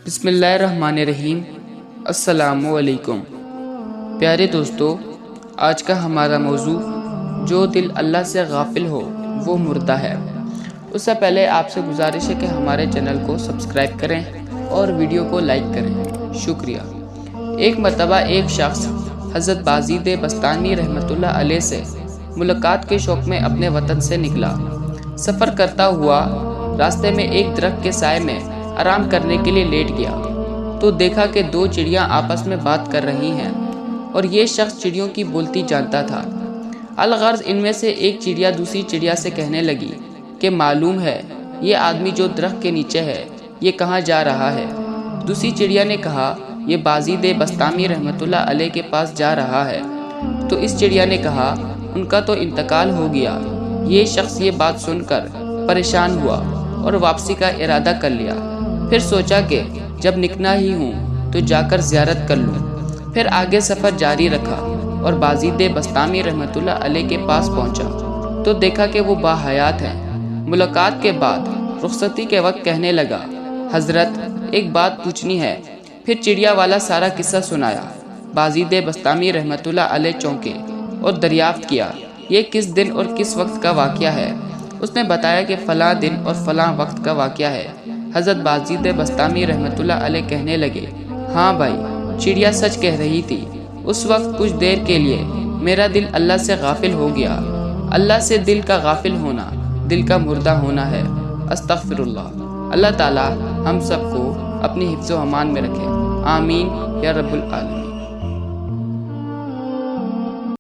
بسم اللہ الرحمن الرحیم۔ السلام علیکم پیارے دوستو، آج کا ہمارا موضوع جو دل اللہ سے غافل ہو وہ مردہ ہے۔ اس سے پہلے آپ سے گزارش ہے کہ ہمارے چینل کو سبسکرائب کریں اور ویڈیو کو لائک کریں، شکریہ۔ ایک مرتبہ ایک شخص حضرت بازید بستامی رحمۃ اللہ علیہ سے ملاقات کے شوق میں اپنے وطن سے نکلا۔ سفر کرتا ہوا راستے میں ایک درخت کے سائے میں آرام کرنے کے لیے لیٹ گیا تو دیکھا کہ دو چڑیاں آپس میں بات کر رہی ہیں اور یہ شخص چڑیوں کی بولتی جانتا تھا۔ الغرض ان میں سے ایک چڑیا دوسری چڑیا سے کہنے لگی کہ معلوم ہے یہ آدمی جو درخت کے نیچے ہے یہ کہاں جا رہا ہے؟ دوسری چڑیا نے کہا یہ بازید بستامی رحمۃ اللہ علیہ کے پاس جا رہا ہے۔ تو اس چڑیا نے کہا ان کا تو انتقال ہو گیا۔ یہ شخص یہ بات سن کر پریشان ہوا اور واپسی کا ارادہ کر لیا۔ پھر سوچا کہ جب نکنا ہی ہوں تو جا کر زیارت کر لوں۔ پھر آگے سفر جاری رکھا اور بازید بستامی رحمۃ اللہ علیہ کے پاس پہنچا تو دیکھا کہ وہ باحیات ہیں۔ ملاقات کے بعد رخصتی کے وقت کہنے لگا حضرت ایک بات پوچھنی ہے۔ پھر چڑیا والا سارا قصہ سنایا۔ بازید بستامی رحمۃ اللہ علیہ چونکے اور دریافت کیا یہ کس دن اور کس وقت کا واقعہ ہے؟ اس نے بتایا کہ فلاں دن اور فلاں وقت کا واقعہ ہے۔ حضرت بازید بستامی رحمۃ اللہ علیہ کہنے لگے ہاں بھائی، چڑیا سچ کہہ رہی تھی۔ اس وقت کچھ دیر کے لیے میرا دل اللہ سے غافل ہو گیا۔ اللہ سے دل کا غافل ہونا دل کا مردہ ہونا ہے۔ استغفر اللہ۔ اللہ تعالی ہم سب کو اپنی حفظ و امان میں رکھے، آمین یا رب العالمین۔